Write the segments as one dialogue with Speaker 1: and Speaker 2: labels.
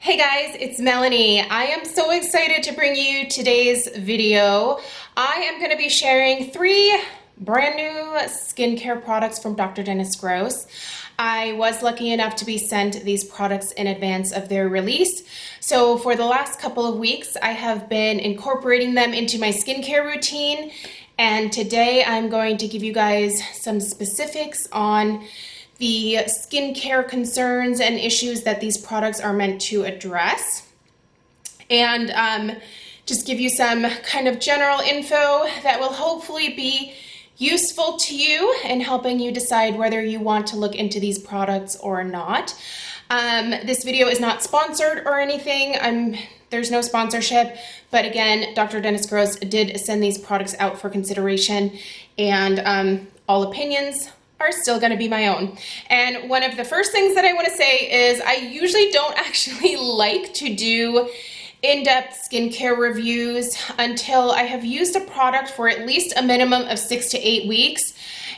Speaker 1: Hey guys, it's Melanie. I am so excited to bring you today's video. I am going to be sharing 3 brand new skincare products from Dr. Dennis Gross. I was lucky enough to be sent these products in advance of their release. So for the last couple of weeks, I have been incorporating them into my skincare routine. And today I'm going to give you guys some specifics on the skincare concerns and issues that these products are meant to address, and just give you some kind of general info that will hopefully be useful to you in helping you decide whether you want to look into these products or not. This video is not sponsored or anything. There's no sponsorship, but again, Dr. Dennis Gross did send these products out for consideration, and all opinions are still going to be my own. And one of the first things that I want to say is I usually don't actually like to do in-depth skincare reviews until I have used a product for at least a minimum of 6 to 8 weeks.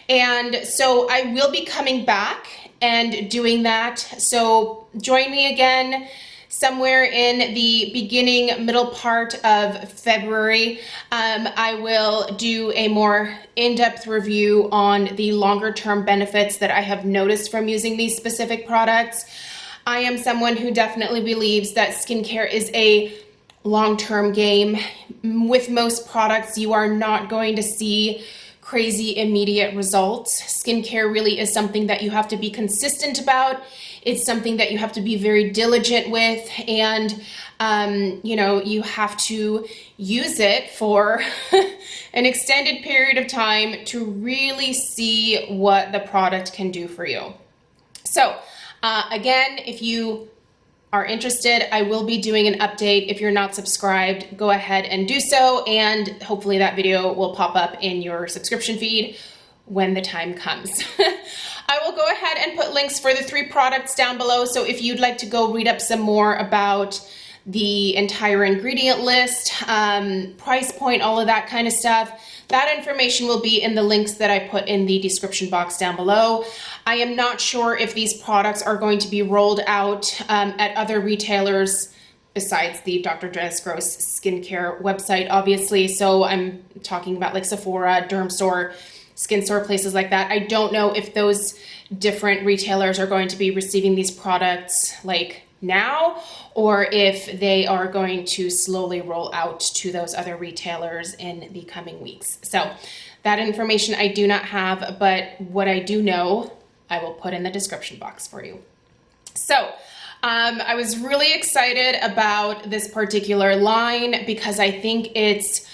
Speaker 1: And so I will be coming back and doing that. So join me again somewhere in the middle part of February. I will do a more in-depth review on the longer term benefits that I have noticed from using these specific products. I am someone who definitely believes that skincare is a long-term game. With most products, you are not going to see crazy immediate results. Skincare really is something that you have to be consistent about. It's something that you have to be very diligent with, and you have to use it for an extended period of time to really see what the product can do for you. So again, if you are interested, I will be doing an update. If you're not subscribed, go ahead and do so, and hopefully that video will pop up in your subscription feed when the time comes. I will go ahead and put links for the 3 products down below, so if you'd like to go read up some more about the entire ingredient list, price point, all of that kind of stuff, that information will be in the links that I put in the description box down below. I am not sure if these products are going to be rolled out at other retailers besides the Dr. Dennis Gross skincare website, obviously. So I'm talking about like Sephora, Derm Store, skin store, places like that. I don't know if those different retailers are going to be receiving these products like now, or if they are going to slowly roll out to those other retailers in the coming weeks. So that information I do not have, but what I do know, I will put in the description box for you. So I was really excited about this particular line because I think it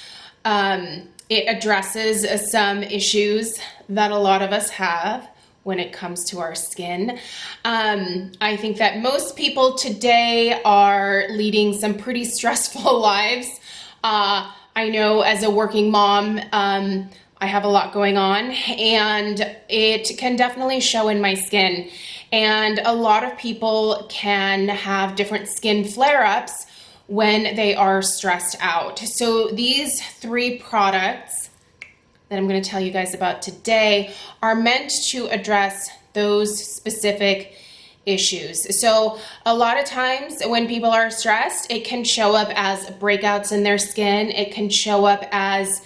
Speaker 1: addresses some issues that a lot of us have when it comes to our skin. I think that most people today are leading some pretty stressful lives. I know as a working mom, I have a lot going on, and it can definitely show in my skin. And a lot of people can have different skin flare-ups when they are stressed out. So these 3 products that I'm going to tell you guys about today are meant to address those specific issues. So a lot of times when people are stressed, it can show up as breakouts in their skin. It can show up as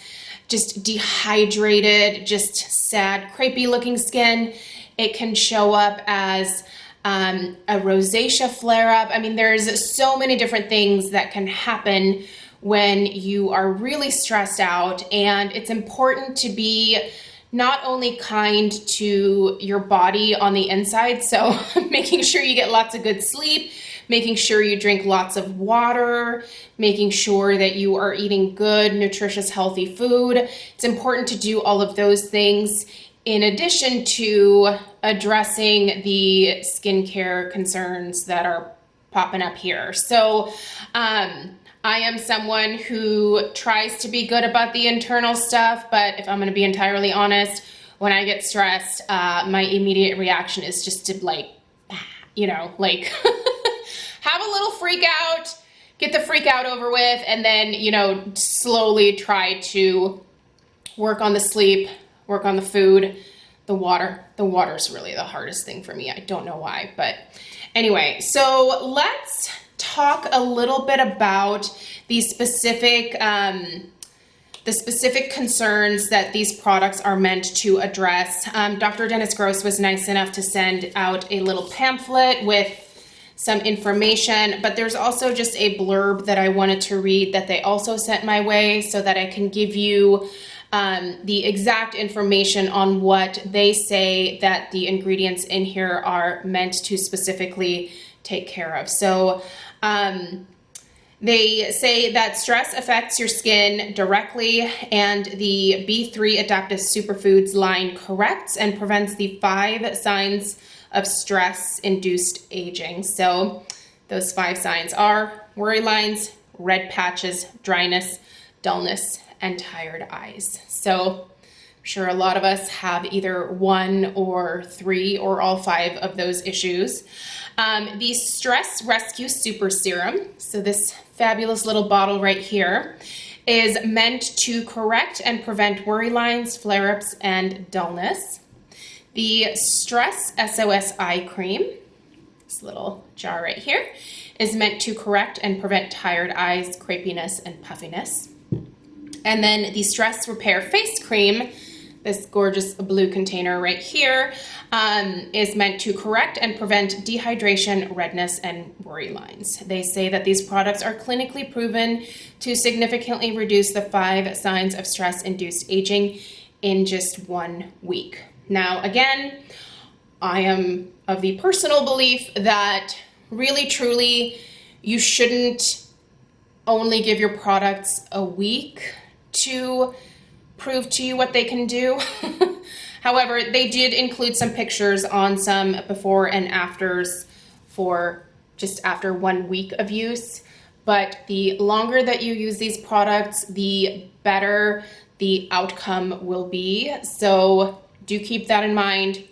Speaker 1: just dehydrated, just sad, crepey looking skin. It can show up as a rosacea flare-up. I mean, there's so many different things that can happen when you are really stressed out, and it's important to be not only kind to your body on the inside, so making sure you get lots of good sleep, making sure you drink lots of water, making sure that you are eating good, nutritious, healthy food. It's important to do all of those things in addition to addressing the skincare concerns that are popping up here. So I am someone who tries to be good about the internal stuff, but if I'm going to be entirely honest, when I get stressed, my immediate reaction is just to have a little freak out, get the freak out over with, and then, slowly try to work on the sleep, work on the food, the water. The water's really the hardest thing for me. I don't know why, but anyway, so let's talk talk a little bit about the specific concerns that these products are meant to address. Dr. Dennis Gross was nice enough to send out a little pamphlet with some information, but there's also just a blurb that I wanted to read that they also sent my way so that I can give you the exact information on what they say that the ingredients in here are meant to specifically take care of. So they say that stress affects your skin directly, and the B3 Adaptive Superfoods line corrects and prevents the 5 signs of stress-induced aging. So those 5 signs are worry lines, red patches, dryness, dullness, and tired eyes. So I'm sure a lot of us have either 1 or 3 or all 5 of those issues. The Stress Rescue Super Serum, so this fabulous little bottle right here, is meant to correct and prevent worry lines, flare-ups, and dullness. The Stress SOS Eye Cream, this little jar right here, is meant to correct and prevent tired eyes, crepiness, and puffiness. And then the Stress Repair Face Cream, this gorgeous blue container right here, is meant to correct and prevent dehydration, redness, and worry lines. They say that these products are clinically proven to significantly reduce the 5 signs of stress-induced aging in just 1 week. Now, again, I am of the personal belief that really, truly, you shouldn't only give your products a week to prove to you what they can do. However, they did include some pictures on some before and afters for just after 1 week of use. But the longer that you use these products, the better the outcome will be. So do keep that in mind.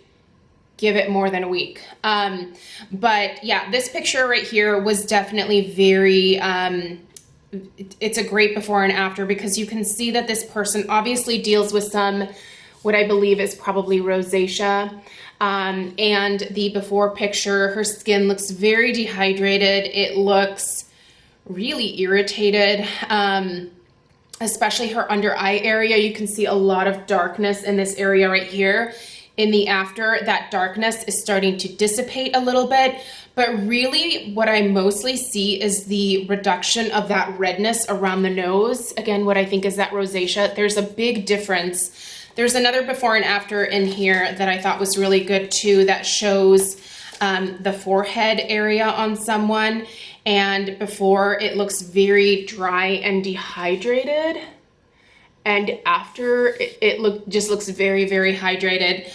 Speaker 1: Give it more than a week. But yeah, this picture right here was definitely very, it's a great before and after, because you can see that this person obviously deals with some, what I believe is probably rosacea. And the before picture, her skin looks very dehydrated. It looks really irritated, especially her under eye area. You can see a lot of darkness in this area right here. In the after, that darkness is starting to dissipate a little bit, but really what I mostly see is the reduction of that redness around the nose. Again, what I think is that rosacea. There's a big difference. There's another before and after in here that I thought was really good too, that shows the forehead area on someone, and before it looks very dry and dehydrated. And after, it just looks very, very hydrated.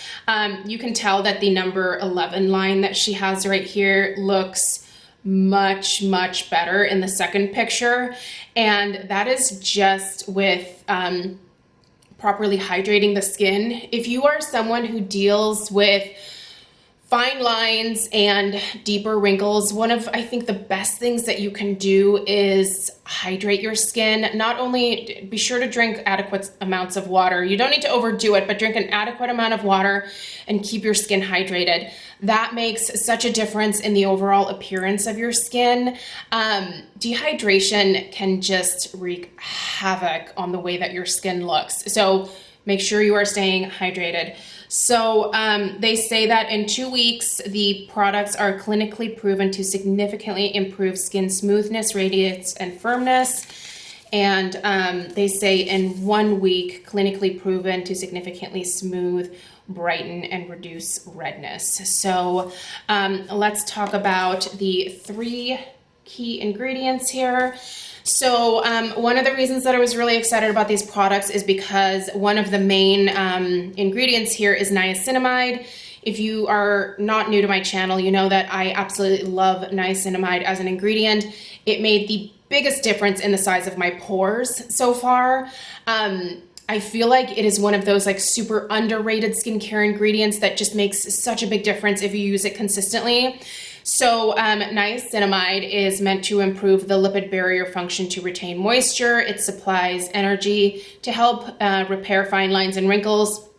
Speaker 1: You can tell that the number 11 line that she has right here looks much, much better in the second picture. And that is just with properly hydrating the skin. If you are someone who deals with fine lines and deeper wrinkles, one of, I think, the best things that you can do is hydrate your skin. Not only be sure to drink adequate amounts of water. You don't need to overdo it, but drink an adequate amount of water and keep your skin hydrated. That makes such a difference in the overall appearance of your skin. Dehydration can just wreak havoc on the way that your skin looks. So make sure you are staying hydrated. So they say that in 2 weeks, the products are clinically proven to significantly improve skin smoothness, radiance, and firmness. And they say in 1 week, clinically proven to significantly smooth, brighten, and reduce redness. So let's talk about the 3 key ingredients here. So one of the reasons that I was really excited about these products is because one of the main ingredients here is niacinamide. If you are not new to my channel, you know that I absolutely love niacinamide as an ingredient. It made the biggest difference in the size of my pores so far. I feel like it is one of those like super underrated skincare ingredients that just makes such a big difference if you use it consistently. So niacinamide is meant to improve the lipid barrier function to retain moisture. It supplies energy to help repair fine lines and wrinkles.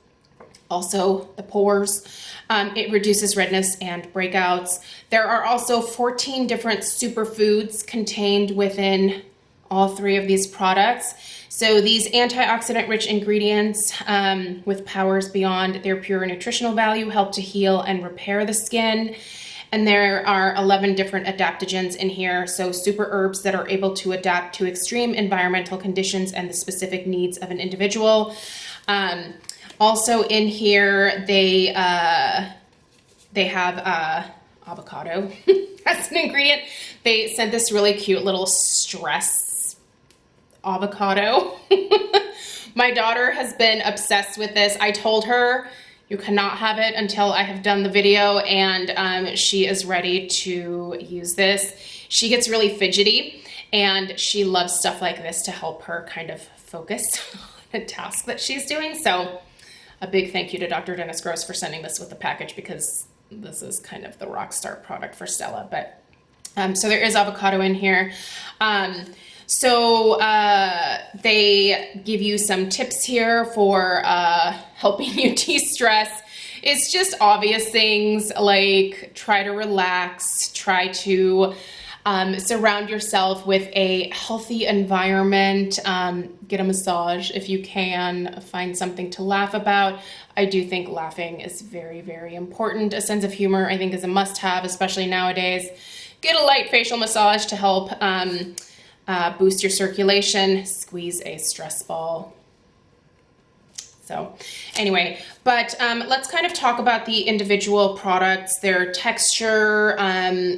Speaker 1: also the pores. It reduces redness and breakouts. There are also 14 different superfoods contained within all 3 of these products. So these antioxidant-rich ingredients with powers beyond their pure nutritional value help to heal and repair the skin. And there are 11 different adaptogens in here, so super herbs that are able to adapt to extreme environmental conditions and the specific needs of an individual. Also in here, they have avocado as an ingredient. They sent this really cute little stress avocado. My daughter has been obsessed with this. I told her you cannot have it until I have done the video, and she is ready to use this. She gets really fidgety, and she loves stuff like this to help her kind of focus on a task that she's doing. So a big thank you to Dr. Dennis Gross for sending this with the package, because this is kind of the rock star product for Stella. But so there is avocado in here. They give you some tips here for helping you de-stress. It's just obvious things like try to relax, try to surround yourself with a healthy environment, get a massage if you can, find something to laugh about. I do think laughing is very, very important. A sense of humor, I think, is a must-have, especially nowadays. Get a light facial massage to help boost your circulation, squeeze a stress ball. So anyway, but let's kind of talk about the individual products, their texture,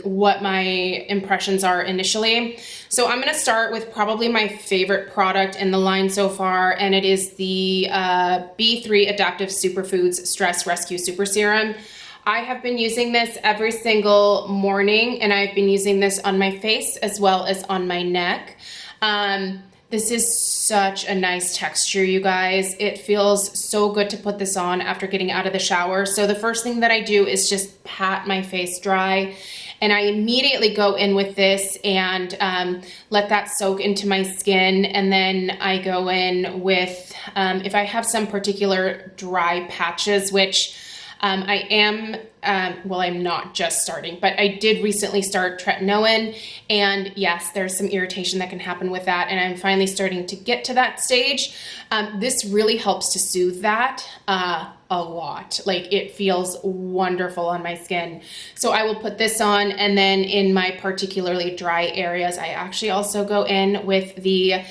Speaker 1: what my impressions are initially. So I'm going to start with probably my favorite product in the line so far, and it is the B3 Adaptive Superfoods Stress Rescue Super Serum. I have been using this every single morning, and I've been using this on my face as well as on my neck. This is such a nice texture, you guys. It feels so good to put this on after getting out of the shower. So the first thing that I do is just pat my face dry, and I immediately go in with this and let that soak into my skin. And then I go in with, if I have some particular dry patches, which I am, well, I'm not just starting, but I did recently start tretinoin, and yes, there's some irritation that can happen with that, and I'm finally starting to get to that stage. This really helps to soothe that a lot. Like, it feels wonderful on my skin. So I will put this on, and then in my particularly dry areas, I actually also go in with the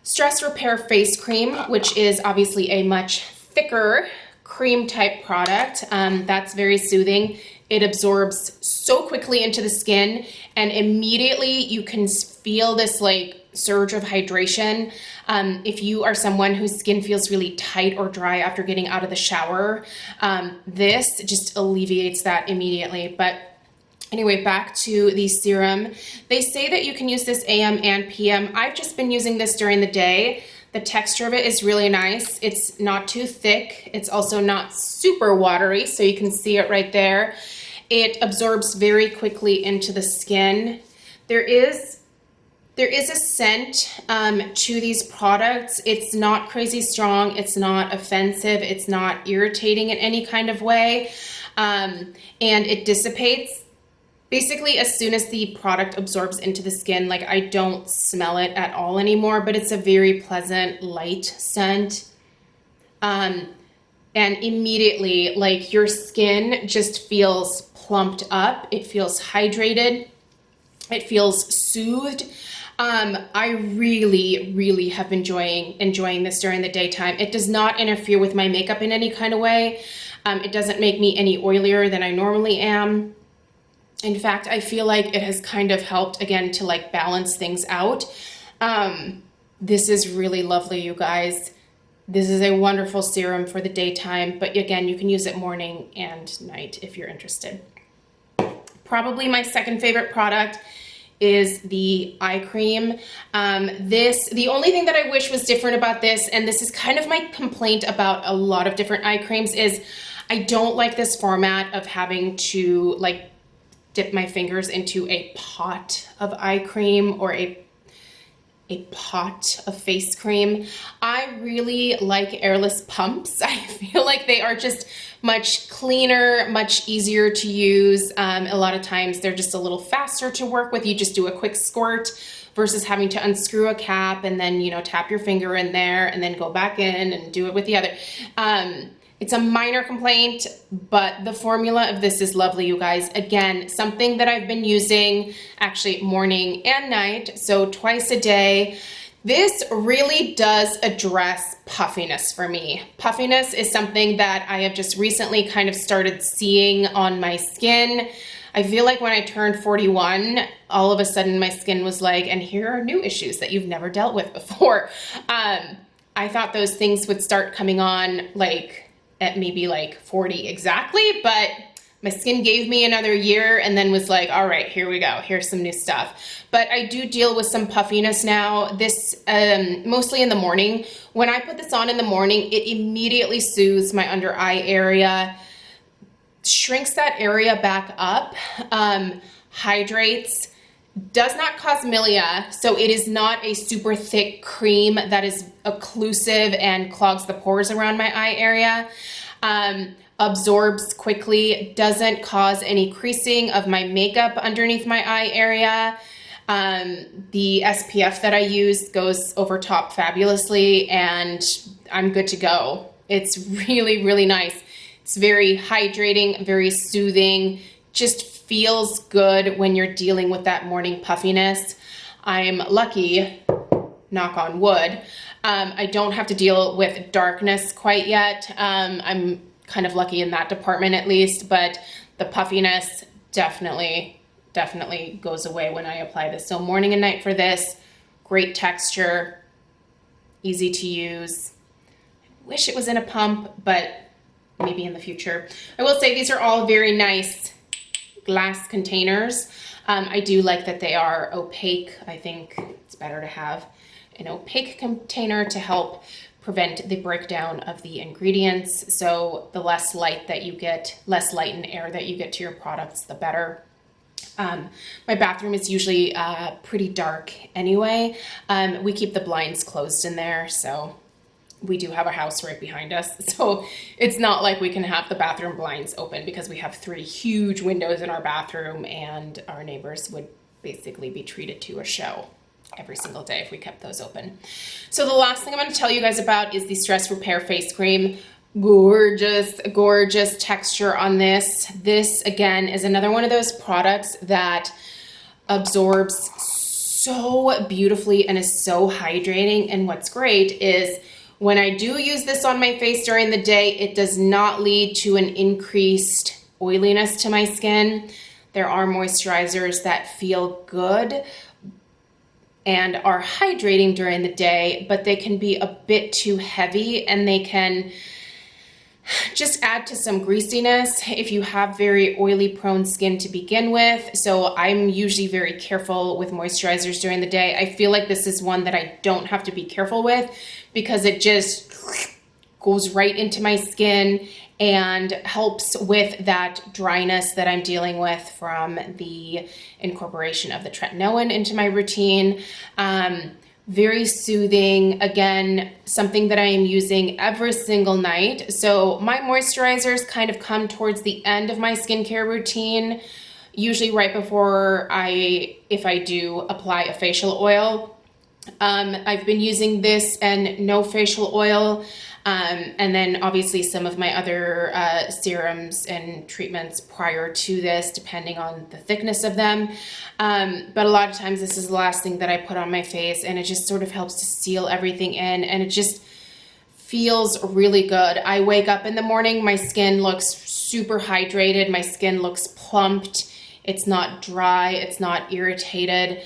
Speaker 1: Stress Repair Face Cream, which is obviously a much thicker cream type product. That's very soothing. It absorbs so quickly into the skin, and immediately you can feel this like surge of hydration. If you are someone whose skin feels really tight or dry after getting out of the shower, this just alleviates that immediately. But anyway, back to the serum. They say that you can use this AM and PM. I've just been using this during the day. The texture of it is really nice. It's not too thick. It's also not super watery, so you can see it right there. It absorbs very quickly into the skin. There is a scent to these products. It's not crazy strong. It's not offensive. It's not irritating in any kind of way. And it dissipates basically as soon as the product absorbs into the skin. Like, I don't smell it at all anymore, but it's a very pleasant, light scent. And immediately, like, your skin just feels plumped up. It feels hydrated. It feels soothed. I really, really have been enjoying this during the daytime. It does not interfere with my makeup in any kind of way. It doesn't make me any oilier than I normally am. In fact, I feel like it has kind of helped, again, to like balance things out. This is really lovely, you guys. This is a wonderful serum for the daytime, but again, you can use it morning and night if you're interested. Probably my second favorite product is the eye cream. The only thing that I wish was different about this, and this is kind of my complaint about a lot of different eye creams, is I don't like this format of having to like dip my fingers into a pot of eye cream or a pot of face cream. I really like airless pumps. I feel like they are just much cleaner, much easier to use. A lot of times they're just a little faster to work with. You just do a quick squirt versus having to unscrew a cap and then, you know, tap your finger in there and then go back in and do it with the other. It's a minor complaint, but the formula of this is lovely, you guys. Again, something that I've been using actually morning and night, so twice a day. This really does address puffiness for me. Puffiness is something that I have just recently kind of started seeing on my skin. I feel like when I turned 41, all of a sudden my skin was like, and here are new issues that you've never dealt with before. I thought those things would start coming on like at maybe like 40 exactly, but my skin gave me another year and then was like, all right, here we go. Here's some new stuff. But I do deal with some puffiness now. This, mostly in the morning. When I put this on in the morning, it immediately soothes my under eye area, shrinks that area back up, hydrates, does not cause milia, so it is not a super thick cream that is occlusive and clogs the pores around my eye area. Absorbs quickly, doesn't cause any creasing of my makeup underneath my eye area. The SPF that I use goes over top fabulously, and I'm good to go. It's really, really nice. It's very hydrating, very soothing, just feels good when you're dealing with that morning puffiness. I'm lucky, knock on wood, I don't have to deal with darkness quite yet. I'm kind of lucky in that department at least, but the puffiness definitely goes away when I apply this. So morning and night for this, great texture, easy to use. I wish it was in a pump, but maybe in the future. I will say these are all very nice glass containers. I do like that they are opaque. I think it's better to have an opaque container to help prevent the breakdown of the ingredients. So the less light that you get, less light and air that you get to your products, the better. My bathroom is usually pretty dark anyway. We keep the blinds closed in there, so we do have a house right behind us. So it's not like we can have the bathroom blinds open because we have 3 huge windows in our bathroom, and our neighbors would basically be treated to a show every single day if we kept those open. So the last thing I'm going to tell you guys about is the Stress Repair Face Cream. Gorgeous, gorgeous texture on this. This, again, is another one of those products that absorbs so beautifully and is so hydrating. And what's great is when I do use this on my face during the day, it does not lead to an increased oiliness to my skin. There are moisturizers that feel good and are hydrating during the day, but they can be a bit too heavy and they can just add to some greasiness if you have very oily prone skin to begin with. So I'm usually very careful with moisturizers during the day. I feel like this is one that I don't have to be careful with because it just goes right into my skin and helps with that dryness that I'm dealing with from the incorporation of the tretinoin into my routine. Very soothing. Again, something that I am using every single night. So my moisturizers kind of come towards the end of my skincare routine, usually right before if I do apply a facial oil. I've been using this and no facial oil. And then obviously some of my other serums and treatments prior to this, depending on the thickness of them. But a lot of times this is the last thing that I put on my face, and it just sort of helps to seal everything in, and it just feels really good. I wake up in the morning, my skin looks super hydrated, my skin looks plumped, it's not dry, it's not irritated.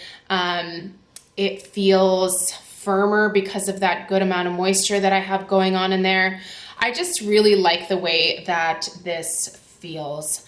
Speaker 1: It feels firmer because of that good amount of moisture that I have going on in there. I just really like the way that this feels.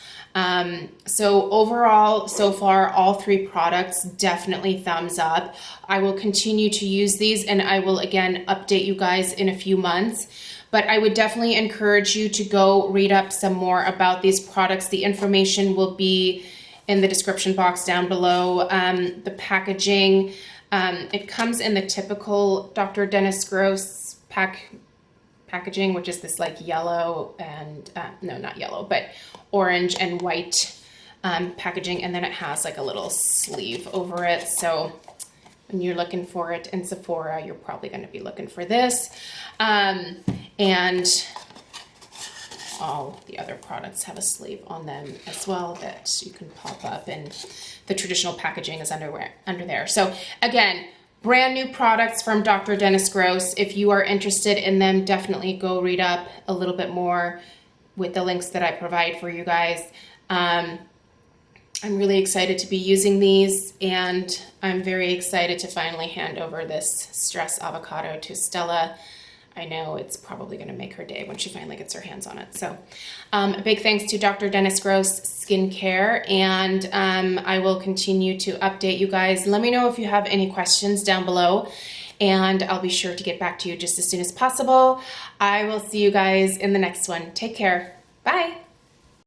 Speaker 1: So overall, so far, all 3 products definitely thumbs up. I will continue to use these, and I will again update you guys in a few months. But I would definitely encourage you to go read up some more about these products. The information will be in the description box down below. The packaging, It comes in the typical Dr. Dennis Gross packaging, which is this like yellow and, no, not yellow, but orange and white packaging. And then it has like a little sleeve over it. So when you're looking for it in Sephora, you're probably going to be looking for this. And all the other products have a sleeve on them as well that you can pop up, and the traditional packaging is under there. So again, brand new products from Dr. Dennis Gross. If you are interested in them, definitely go read up a little bit more with the links that I provide for you guys. I'm really excited to be using these, and I'm very excited to finally hand over this stress avocado to Stella. I know it's probably going to make her day when she finally gets her hands on it. So a big thanks to Dr. Dennis Gross Skincare, and I will continue to update you guys. Let me know if you have any questions down below, and I'll be sure to get back to you just as soon as possible. I will see you guys in the next one. Take care. Bye.